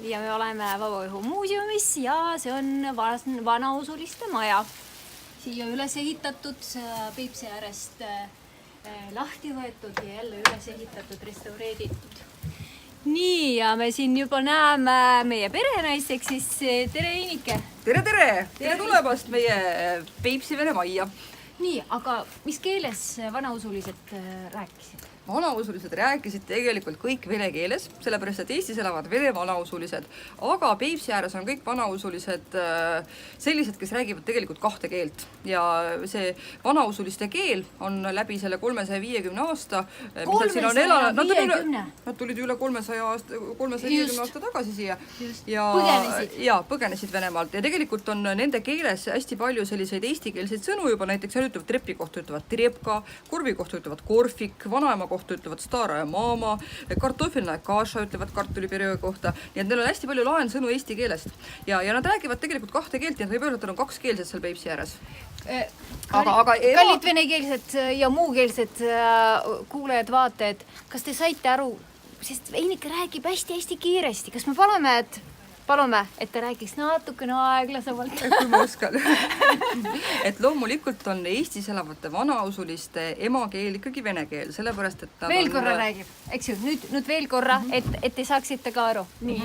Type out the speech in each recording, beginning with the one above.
ja me oleme Vabaõhu muuseumis ja see on vanausuliste maja. Siia üles ehitatud Peipsi äärest lahti võetud ja jälle üles ehitatud, restaureeritud. Nii, ja me siin juba näeme meie perenaist, ehk siis tere Inike! Tere, tere! Tere tulemast meie Peipsi Vene majja! Nii, aga mis keeles vanausulised rääkisid? Vanausulised rääkisid tegelikult kõik vene keeles, sellepärast et Eestis elavad vene vanausulised, aga Peipsi ääres on kõik vanausulised sellised, kes räägivad tegelikult kahte keelt. Ja see vanausuliste keel on läbi selle 350 aasta, nad tulid üle 350 aasta tagasi siia ja põgenesid Venemaalt. Ja tegelikult on nende keeles hästi palju selliseid eestikeelseid sõnu juba, näiteks nad ütlevad trepi kohta ütlevad trepka, korvi kohta ütlevad korfik, vanaema kohta ütlevad stara ja maama, kartofilna ja kaša ütlevad kartulipirjoo kohta, nii et neil on hästi palju laensõnu eesti keelest. Ja nad räägivad tegelikult kahte keelt, nii et võib öelda, et on kakskeelsed seal Peipsi ääres. Kallid venekeelsed ja muukeelsed kuulajad, vaatajad, kas te saite aru, sest Einike räägib hästi kiiresti, kas me palume, et ta räägiks natukene aeglasemalt. Kui ma oskan. Et loomulikult on Eestis elavate vanausuliste emakeel ikkagi vene keel, sellepärast, et veel korra räägib, eks ju, nüüd veel korra, et te saaksite ka aru. Nii.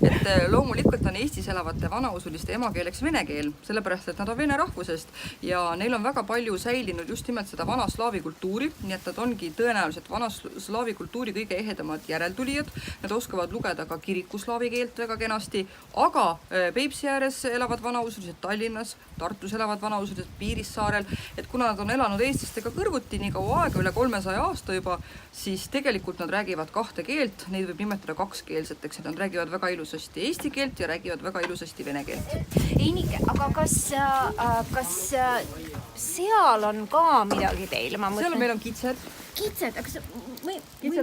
Et loomulikult on Eestis elavate vanausuliste emakeeleks vene keel, sellepärast, et nad on vene rahvusest ja neil on väga palju säilinud just nimelt seda vana slaavi kultuuri, nii et nad ongi tõenäoliselt vana slaavi kultuuri kõige ehedamad järeltulijad. Nad oskavad lugeda ka kirikuslaavi keelt väga kenasti, aga Peipsi ääres elavad vanausulised Tallinnas, Tartus elavad vanausulised Piirissaarel, et kuna nad on elanud eestlastega kõrvuti nii kaua aega, üle 300 aasta juba, siis tegelikult nad räägivad kahte keelt, neid võib nimetada kakskeelseteks, et nad räägivad väga ilusasti eesti keelt ja räägivad väga ilusasti vene keelt. Einike, aga kas seal on ka midagi teil? Seal meil on kitsed. Kitsed, aga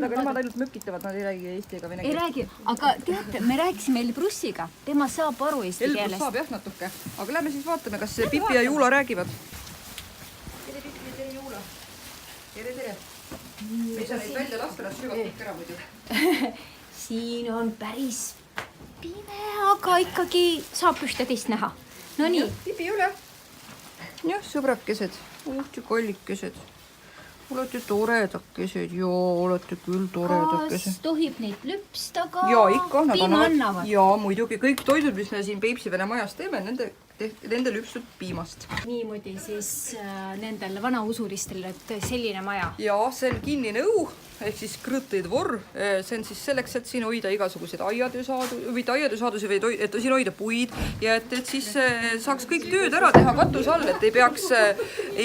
nemad ainult mökitavad, nad ei räägi eesti ega vene keelt. Ei räägi, aga teate, me rääkisime Elbrussiga, tema saab aru eesti keelest. Elbrus saab jah natuke, aga lähme siis vaatame, kas Pipi ja Juula räägivad. Tere Pipi ja tere Juula. Tere. Me ei saa neid välja lasta, nad söövad kõik ära muidu. Siin on päris pime, aga ikkagi saab ühte-teist näha. No nii. Pipi Juula. Jah, sõbrakesed, uhti kollikesed. Olete toredakesed, olete küll toredakesed. Kas tohib neid lüpsta ka? Ja ikka, nad piima annavad? Ja muidugi, kõik toidud, mis me siin Peipsi Vene majas teeme, nende lüpstud piimast. Niimoodi siis nendel vanausulistel, et selline maja? Ja see on kinnine õu, ehk siis krõtõid vor. See on siis selleks, et siin hoida igasuguseid aiatöösaadusi või et siin hoida puid ja et siis saaks kõik tööd ära teha katus all, et ei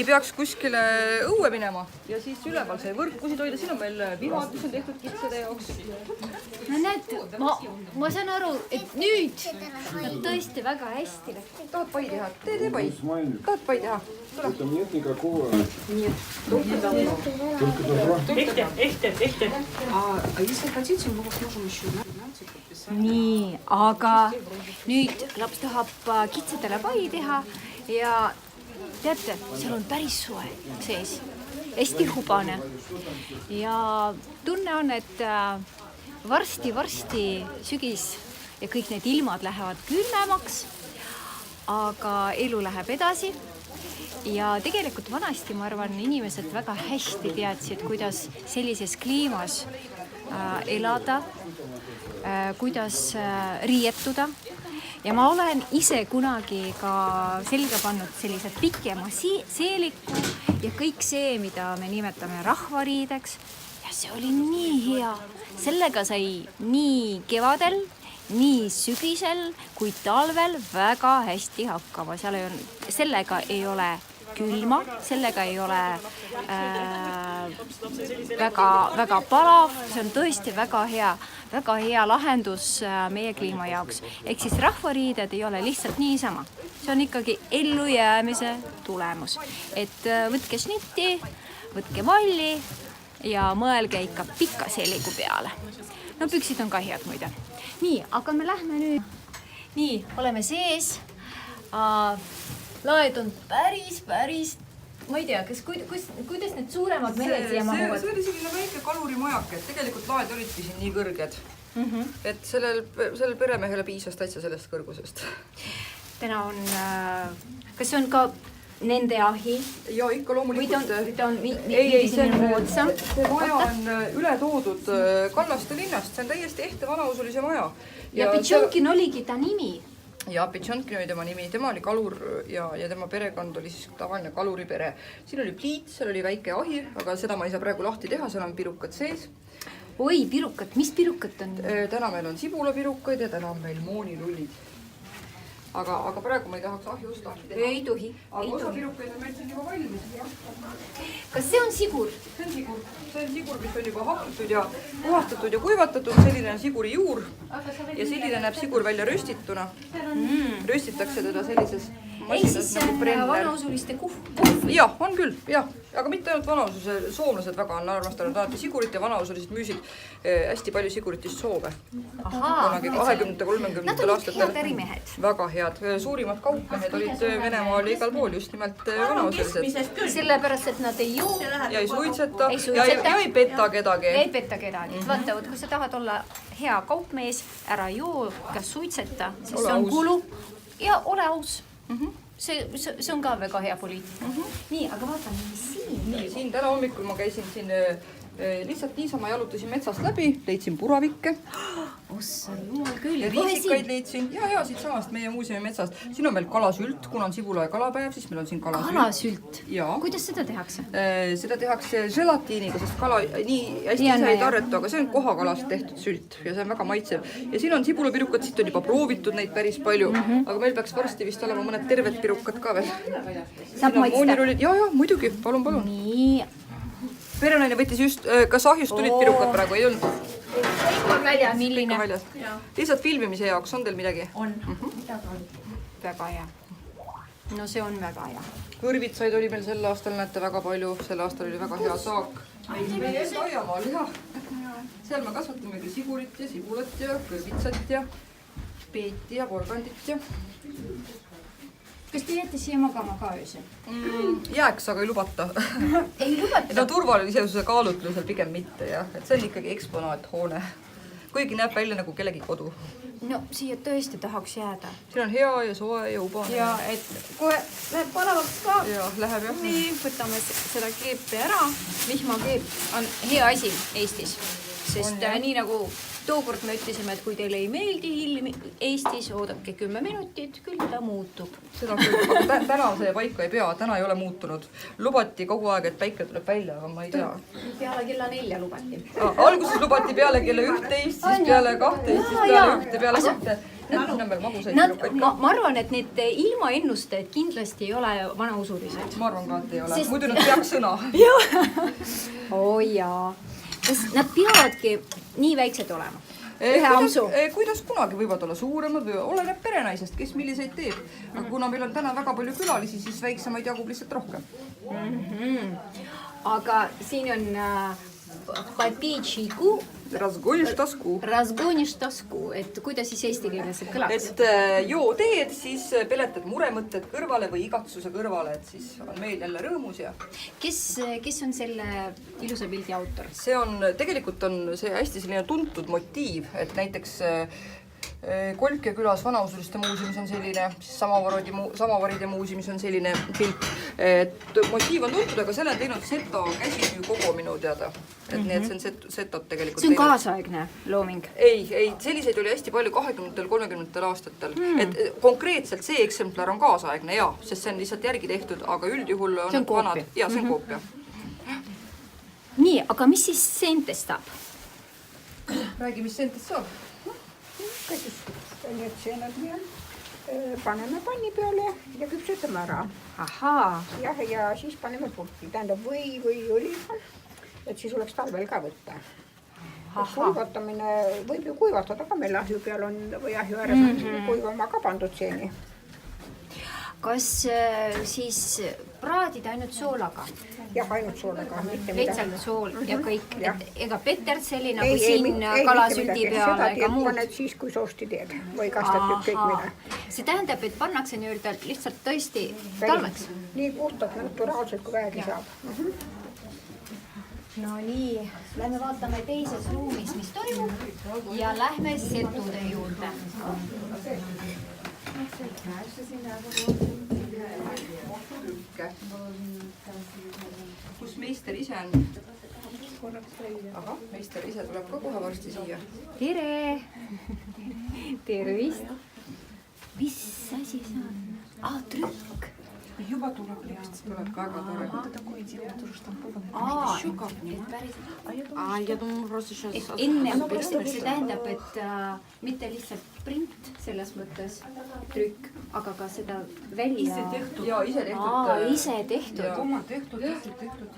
peaks kuskile õue minema. Ja siis üleval see võrk, kusid hoida, siin on meil vihad, mis on tehtud kitsede jaoks. No näed, ma saan aru, et nüüd nad tõesti väga hästi läks. Tahad pai teha? Tee pai. Tahad pai teha? Там нет никакого... Нет. Только добра. Эхте. А если хотите, мы вас можем еще подписать. Nii, aga nüüd laps tahab kitsedele pai teha ja teate, seal on päris soe sees. Hästi hubane. Ja tunne on, et varsti sügis ja kõik need ilmad lähevad külmemaks, aga elu läheb edasi. Ja tegelikult vanasti, ma arvan, inimesed väga hästi teadsid, kuidas sellises kliimas elada, kuidas riietuda. Ja ma olen ise kunagi ka selga pannud sellised pikema seeliku ja kõik see, mida me nimetame rahvariideks. Ja see oli nii hea. Sellega sai nii kevadel, nii sügisel kui talvel väga hästi hakkama. Sellega ei ole külma, sellega ei ole väga palav, see on tõesti väga hea lahendus meie kliima jaoks. Ehk siis rahvariided ei ole lihtsalt niisama. See on ikkagi ellujäämise tulemus. Et võtke šnitti, võtke malli ja mõelge ikka pika seligu peale. No püksid on ka head muide. Nii, aga me lähme nüüd. Nii, oleme sees. Laed on päris, ma ei tea, kuidas need suuremad mehed siia mahuvad? See oli selline väike kalurimajak, et tegelikult laed olidki siin nii kõrged. et sellel peremehele piisas täitsa sellest kõrgusest. täna on, kas see on ka nende ahi? Ja ikka loomulikult. ta on see maja on üle toodud Kallaste linnast, see on täiesti ehte vanausulise maja. Ja Petšonkin oligi ta nimi. Ja Petšonkin oli tema nimi, tema oli kalur ja tema perekond oli siis tavaline kaluripere. Siin oli pliit, seal oli väike ahi, aga seda ma ei saa praegu lahti teha, seal on pirukad sees. Oi, pirukad, mis pirukad on? Täna meil on sibulapirukaid ja täna on meil moonirullid. Aga praegu ma ei tahaks ahju osta. Ei tohi. Aga osa pirukaid on meil siin juba valmis. Kas see on sigur? See on sigur. See on sigur, mis on juba haptud ja puhastatud ja kuivatatud. Selline on siguri juur. Ja selline näeb sigur välja röstituna. Röstitakse teda sellises masinas nagu brenner. Vanausuliste kuhv. Jah, on küll, jah. Aga mitte ainult vanausulise, soomlased väga on armastanud alati sigurit ja vanausulised müüsid hästi palju siguritist Soome. Kunagi 20-30 Nad olid aastatel. head ärimehed. Väga head. Suurimad kaupmehed olid Venemaal igal pool just nimelt vanausulised. Sellepärast, et nad ei joo. Ja ei suitseta. Ja ei petta kedagi. Ei petta kedagi. Vaata, kui sa tahad olla hea kaupmees, ära joo, kas suitseta, sest see on kulu. Ja ole aus. See on ka väga hea poliitika. Nii, aga vaatame, mis siin. Siin täna hommikul ma käisin siin lihtsalt niisama jalutasin metsast läbi, leidsin puravikke. Ossa, jumal küll. Ja riisikaid leidsin. Ja siit samast meie muuseumi metsast. Siin on meil kalasült, kuna on sibula ja kalapäev, siis meil on siin kalasült. Kalasült? Jaa. Kuidas seda tehakse? Seda tehakse želatiiniga, sest kala nii hästi ise ei tarretu, aga see on kohakalast tehtud sült ja see on väga maitsev. Ja siin on sibulapirukad, siit on juba proovitud neid päris palju, aga meil peaks varsti vist olema mõned terved pirukad ka veel. Saab maitsta? Ja, muidugi, palun. Nii. Perenaine võttis just, kas ahjust tulid pirukad praegu, ei olnud? Kõik on väljas. Milline? Lihtsalt filmimise jaoks, on teil midagi? On. Väga hea. No see on väga hea. Kõrvitsaid oli meil sel aastal, näete väga palju, sel aastal oli väga hea saak. Meie enda aiamaal, jah. Seal me kasvatamegi sigurit ja sibulat ja kõrvitsat ja peeti ja porgandit ja... Kas te jääte siia magama ka öösel? Jääks, aga ei lubata. Ei lubata? No turvalisuse kaalutlusel pigem mitte, jah. Et see on ikkagi eksponaathoone. Kuigi näeb välja nagu kellegi kodu. No siia tõesti tahaks jääda. Siin on hea ja soe ja ubane. Ja et kohe läheb palavaks ka. Ja läheb jah. Nii, võtame seda keepi ära. Vihmakeep on hea asi Eestis. Sest nii nagu tookord me ütlesime, et kui teile ei meeldi ilm Eestis, oodake 10 minutit, küll ta muutub. Seda küll, aga täna see paika ei pea, täna ei ole muutunud. Lubati kogu aeg, et päike tuleb välja, aga ma ei tea. Peale kella 4 lubati. Alguses lubati peale kella 11, siis peale 12, siis peale 1, peale 2. Need on veel magusaid pirukaid. Ma arvan, et need ilmaennustajad kindlasti ei ole vanausulised. Ma arvan ka, et ei ole. Muidu nad peaks sõna. Jaa. Kas nad peavadki nii väiksed olema? Ühe amsu? Kuidas kunagi võivad olla suuremad või oleneb perenaisest, kes milliseid teeb. Aga kuna meil on täna väga palju külalisi, siis väiksemaid jagub lihtsalt rohkem. Aga siin on papiičiku. Razgoniš tasku. Razgoniš tasku. Et kuidas siis eesti keeles kõlaks? Et joo teed, siis peletad muremõtted kõrvale või igatsuse kõrvale, et siis on meil jälle rõõmus ja... Kes on selle ilusa pildi autor? See on, tegelikult on see hästi selline tuntud motiiv, et näiteks Kolke külas vanausuliste muuseumis on selline, siis Samavaride muuseumis on selline pilt. Motiiv on tuntud, aga selle on teinud Seto käsitöö kogu minu teada. Et nii, et see on Setot tegelikult teinud. See on kaasaegne looming? Ei, selliseid oli hästi palju 20-30 aastatel. Et konkreetselt see eksemplar on kaasaegne, jaa, sest see on lihtsalt järgi tehtud, aga üldjuhul on see on koopia. Jaa, see on koopia. Nii, aga mis siis seentest saab? Räägi, mis seentest saab? Need seenad meil paneme panni peale ja küpsetame ära. Ahaa. Ja siis paneme purki, tähendab või õliga, et siis oleks talvel ka võtta. Kuivatamine võib ju kuivatada ka, meil ahju peal on või ahju ääres on kuivama ka pandud seeni. Kas siis praadida ainult soolaga? Jah, ainult soolaga, mitte midagi. Lihtsalt sool ja kõik. Ega Peterseli nagu siin kalasüldi peale ega muud? Seda teed siis, kui soosti teed või kastad kõik mida. See tähendab, et pannakse nii-öelda lihtsalt tõesti talveks? Nii puhtalt naturaalselt, kui väegi saab. no nii, lähme vaatame teises ruumis, mis toimub ja lähme setude juurde. kus meister ise on? ahah, meister ise tuleb ka kohe varsti siia. Tere! Tervist! Mis asi see on? Trükk. Juba tuleb jah. tuleb väga tore. Я думаю, просто сейчас... Et enne, see tähendab, et mitte lihtsalt print selles mõttes trükk, aga ka seda välja. ja ise tehtud. Ise tehtud. Oma tehtud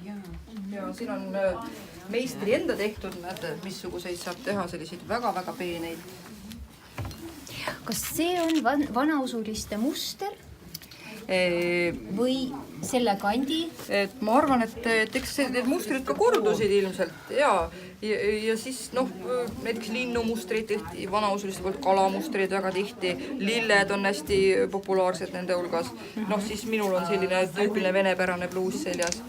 ja... ja siin on meistri enda tehtud, näete, missuguseid saab teha, selliseid väga-väga peeneid. Kas see on vanausuliste muster või selle kandi? Et ma arvan, et eks need mustrid ka kordusid ilmselt ja siis noh, näiteks linnumustreid tehti vanausuliste poolt, kalamustreid väga tihti, lilled on hästi populaarsed nende hulgas. Noh, siis minul on selline tüüpiline venepärane bluus seljas.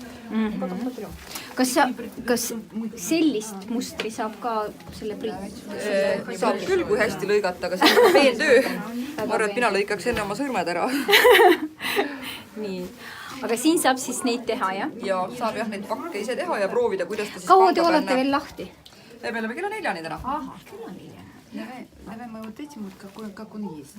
Kas sellist mustri saab ka selle print? Saab küll, kui hästi lõigata, aga see on peen töö. Ma arvan, et mina lõikaks enne oma sõrmed ära. Nii, aga siin saab siis neid teha, jah? Ja saab jah neid pakke ise teha ja proovida, kuidas ta siis Kaua te olete veel lahti? Me oleme kella 4 täna. Aha, kella 4. Давай мы вот этим вот, как он есть.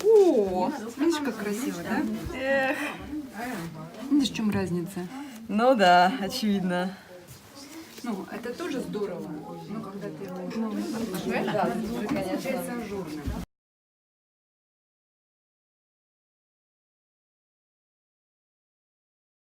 О, Видишь, как красиво, да? Видишь, в чем разница? ну да, очевидно. Ну, это тоже здорово. Ну, когда ты его... Да, конечно. Получается ажурно.